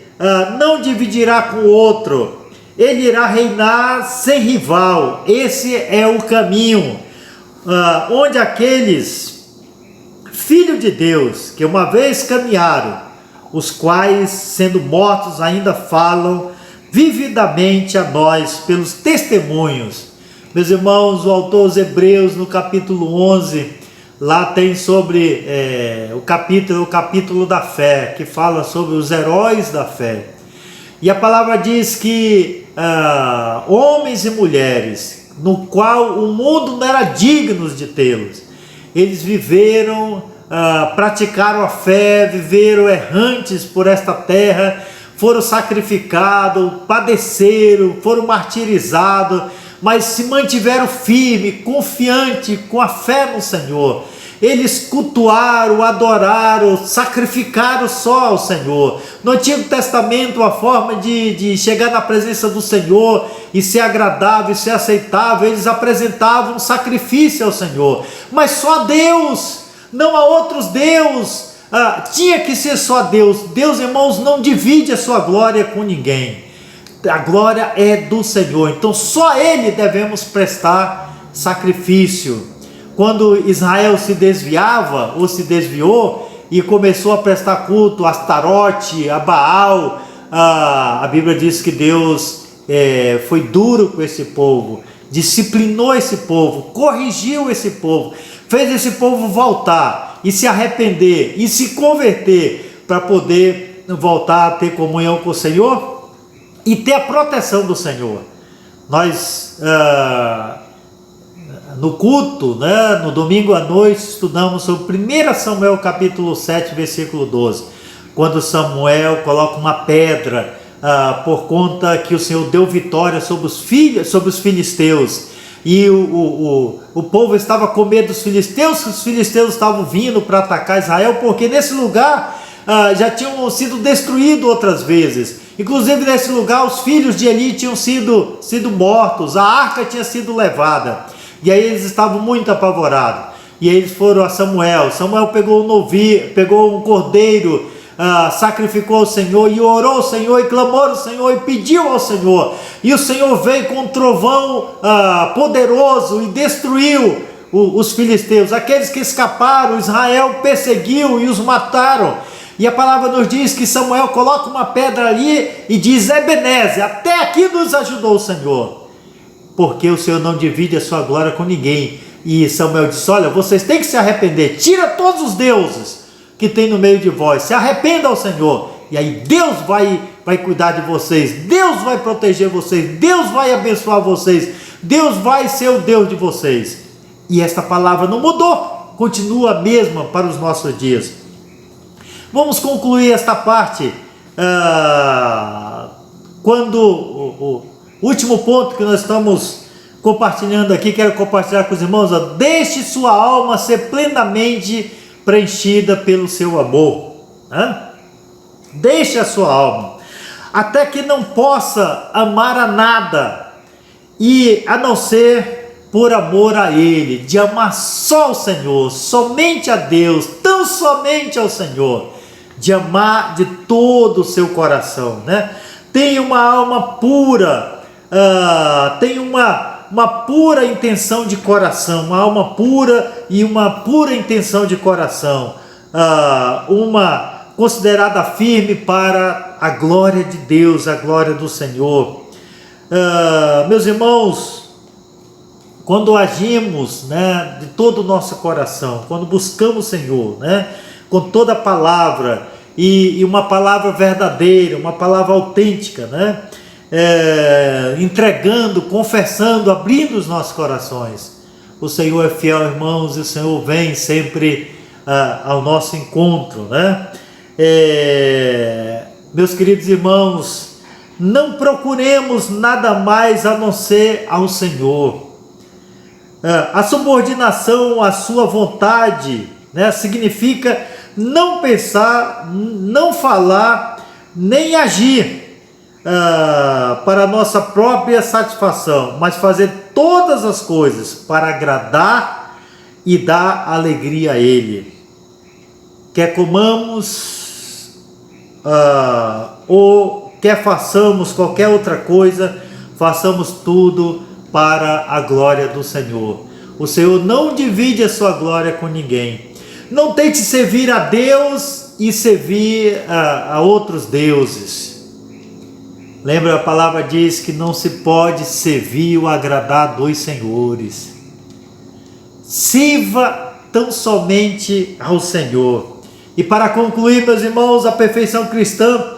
Speaker 1: não dividirá com o outro. Ele irá reinar sem rival. Esse é o caminho onde aqueles filhos de Deus que uma vez caminharam, os quais sendo mortos ainda falam vividamente a nós pelos testemunhos. Meus irmãos, o autor aos Hebreus no capítulo 11, lá tem sobre o capítulo da fé, que fala sobre os heróis da fé. E a palavra diz que homens e mulheres, no qual o mundo não era digno de tê-los, eles viveram, praticaram a fé, viveram errantes por esta terra, foram sacrificados, padeceram, foram martirizados, mas se mantiveram firmes, confiantes, com a fé no Senhor. Eles cultuaram, adoraram, sacrificaram só ao Senhor. No Antigo Testamento, a forma de chegar na presença do Senhor e ser agradável, e ser aceitável, eles apresentavam um sacrifício ao Senhor. Mas só Deus, não há outros deuses. Tinha que ser só Deus. Deus, irmãos, não divide a sua glória com ninguém. A glória é do Senhor. Então só a Ele devemos prestar sacrifício. Quando Israel se desviava ou se desviou e começou a prestar culto a Astarote, a Baal, a Bíblia diz que Deus foi duro com esse povo, disciplinou esse povo, corrigiu esse povo, fez esse povo voltar e se arrepender e se converter para poder voltar a ter comunhão com o Senhor e ter a proteção do Senhor. Nós, no culto, né, no domingo à noite, estudamos sobre 1 Samuel capítulo 7, versículo 12, quando Samuel coloca uma pedra por conta que o Senhor deu vitória sobre os filisteus, e o povo estava com medo dos filisteus, que os filisteus estavam vindo para atacar Israel, porque nesse lugar já tinham sido destruídos outras vezes. Inclusive nesse lugar os filhos de Eli tinham sido mortos, a arca tinha sido levada, e aí eles estavam muito apavorados. E aí eles foram a Samuel. Samuel pegou um cordeiro, sacrificou ao Senhor e orou ao Senhor e clamou ao Senhor e pediu ao Senhor, e o Senhor veio com um trovão poderoso e destruiu os filisteus. Aqueles que escaparam, Israel perseguiu e os mataram. E a palavra nos diz que Samuel coloca uma pedra ali e diz: Ebenezer, até aqui nos ajudou o Senhor, porque o Senhor não divide a sua glória com ninguém. E Samuel disse: olha, vocês têm que se arrepender, tira todos os deuses que tem no meio de vós, se arrependa ao Senhor, e aí Deus vai cuidar de vocês, Deus vai proteger vocês, Deus vai abençoar vocês, Deus vai ser o Deus de vocês. E esta palavra não mudou, continua a mesma para os nossos dias. Vamos concluir esta parte, quando o último ponto que nós estamos compartilhando aqui, quero compartilhar com os irmãos: deixe sua alma ser plenamente preenchida pelo seu amor. Deixe a sua alma, até que não possa amar a nada, e a não ser por amor a Ele, de amar só o Senhor, somente a Deus, tão somente ao Senhor, de amar de todo o seu coração, né? Tenha uma alma pura, tenha uma pura intenção de coração, uma alma pura e uma pura intenção de coração, uma considerada firme para a glória de Deus, a glória do Senhor. Meus irmãos, quando agimos, né, de todo o nosso coração, quando buscamos o Senhor, né, com toda a palavra, e uma palavra verdadeira, uma palavra autêntica, né, entregando, confessando, abrindo os nossos corações, o Senhor é fiel, irmãos, e o Senhor vem sempre ao nosso encontro, né? Meus queridos irmãos, não procuremos nada mais a não ser ao Senhor. A subordinação à sua vontade, né, significa não pensar, não falar, nem agir para a nossa própria satisfação, mas fazer todas as coisas para agradar e dar alegria a Ele. Quer comamos ou quer façamos qualquer outra coisa, façamos tudo para a glória do Senhor. O Senhor não divide a sua glória com ninguém. Não tente servir a Deus e servir a outros deuses. Lembra, a palavra diz que não se pode servir ou agradar dois senhores. Sirva tão somente ao Senhor. E para concluir, meus irmãos, a perfeição cristã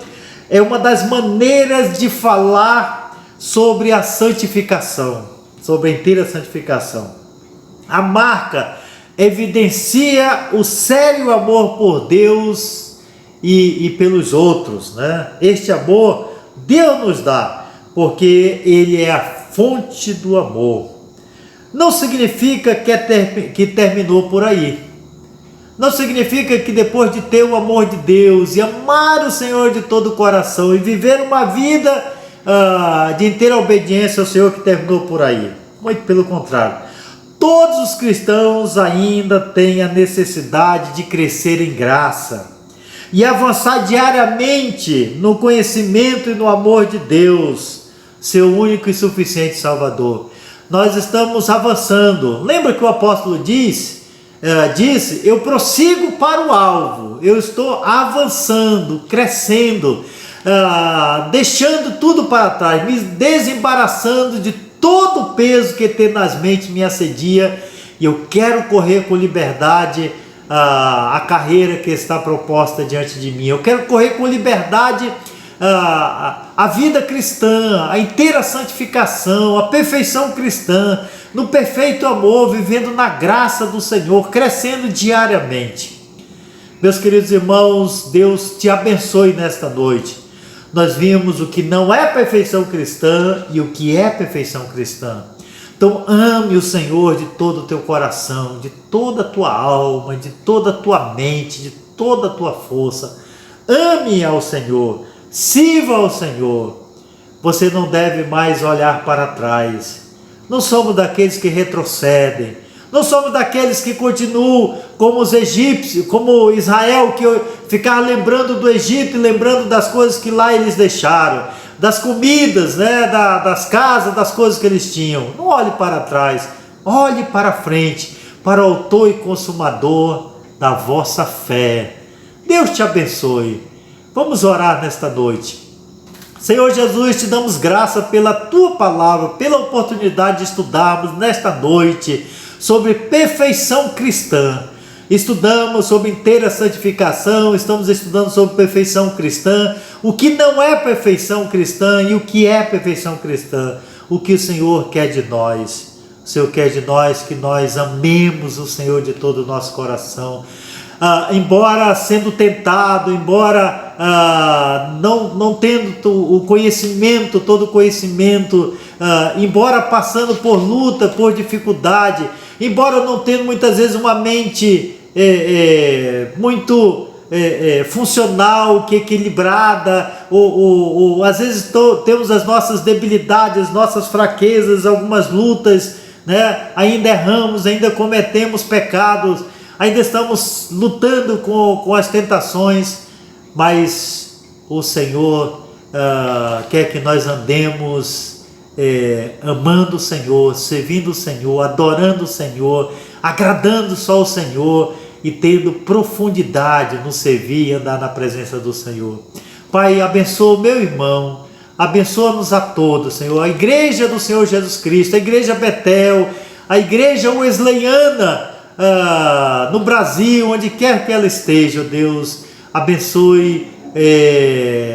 Speaker 1: é uma das maneiras de falar sobre a santificação, sobre a inteira santificação. A marca evidencia o sério amor por Deus e pelos outros, né? Este amor Deus nos dá, porque Ele é a fonte do amor. Não significa que terminou por aí. Não significa que depois de ter o amor de Deus e amar o Senhor de todo o coração e viver uma vida de inteira obediência ao Senhor, que terminou por aí. Muito pelo contrário. Todos os cristãos ainda têm a necessidade de crescer em graça e avançar diariamente no conhecimento e no amor de Deus, seu único e suficiente Salvador. Nós estamos avançando. Lembra que o apóstolo disse, eu prossigo para o alvo, eu estou avançando, crescendo, deixando tudo para trás, me desembaraçando de todo o peso que tenazmente me assedia, e eu quero correr com liberdade a carreira que está proposta diante de mim. Eu quero correr com liberdade a vida cristã, a inteira santificação, a perfeição cristã, no perfeito amor, vivendo na graça do Senhor, crescendo diariamente. Meus queridos irmãos, Deus te abençoe nesta noite. Nós vimos o que não é perfeição cristã e o que é perfeição cristã. Então ame o Senhor de todo o teu coração, de toda a tua alma, de toda a tua mente, de toda a tua força. Ame ao Senhor, sirva ao Senhor. Você não deve mais olhar para trás. Não somos daqueles que retrocedem. Não somos daqueles que continuam como os egípcios, como Israel, que ficava lembrando do Egito e lembrando das coisas que lá eles deixaram, das comidas, né, das casas, das coisas que eles tinham. Não olhe para trás, olhe para frente, para o autor e consumador da vossa fé. Deus te abençoe. Vamos orar nesta noite. Senhor Jesus, te damos graça pela tua palavra, pela oportunidade de estudarmos nesta noite sobre perfeição cristã. Estudamos sobre inteira santificação, estamos estudando sobre perfeição cristã, o que não é perfeição cristã e o que é perfeição cristã, o que o Senhor quer de nós. O Senhor quer de nós que nós amemos o Senhor de todo o nosso coração. Embora sendo tentado, embora não tendo o conhecimento, todo o conhecimento, embora passando por luta, por dificuldade, embora não tendo muitas vezes uma mente muito funcional, que equilibrada, ou às vezes temos as nossas debilidades, as nossas fraquezas, algumas lutas, né? Ainda erramos, ainda cometemos pecados, ainda estamos lutando com as tentações, mas o Senhor quer que nós andemos amando o Senhor, servindo o Senhor, adorando o Senhor, agradando só o Senhor e tendo profundidade no servir e andar na presença do Senhor. Pai, abençoa o meu irmão, abençoa-nos a todos, Senhor, a igreja do Senhor Jesus Cristo, a igreja Betel, a igreja wesleyana, no Brasil, onde quer que ela esteja, Deus, abençoe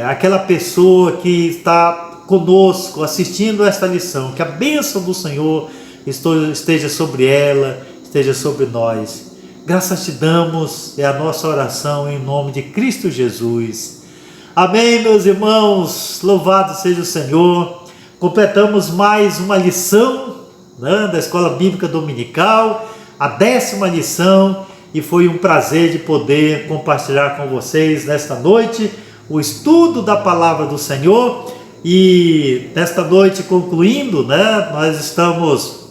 Speaker 1: aquela pessoa que está conosco assistindo esta lição, que a bênção do Senhor esteja sobre ela, esteja sobre nós. Graças te damos, é a nossa oração em nome de Cristo Jesus. Amém, meus irmãos, louvado seja o Senhor. Completamos mais uma lição, né, da Escola Bíblica Dominical, a 10ª lição, e foi um prazer de poder compartilhar com vocês nesta noite o estudo da Palavra do Senhor. E nesta noite, concluindo, né, nós estamos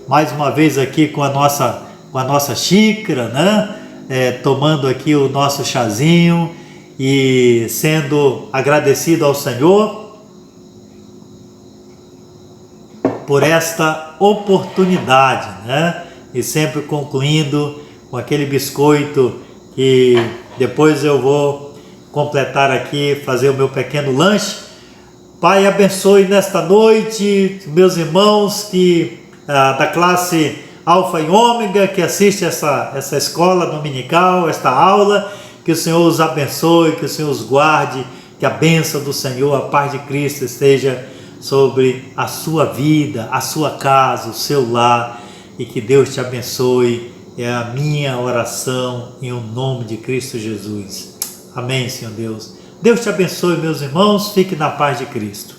Speaker 1: mais uma vez aqui com a nossa xícara, né, tomando aqui o nosso chazinho e sendo agradecido ao Senhor por esta oportunidade, né, e sempre concluindo com aquele biscoito que depois eu vou completar aqui, fazer o meu pequeno lanche. Pai, abençoe nesta noite meus irmãos da classe Alfa e Ômega, que assiste essa escola dominical, esta aula. Que o Senhor os abençoe, que o Senhor os guarde, que a bênção do Senhor, a paz de Cristo esteja sobre a sua vida, a sua casa, o seu lar, e que Deus te abençoe. É a minha oração em nome de Cristo Jesus. Amém, Senhor Deus. Deus te abençoe, meus irmãos. Fique na paz de Cristo.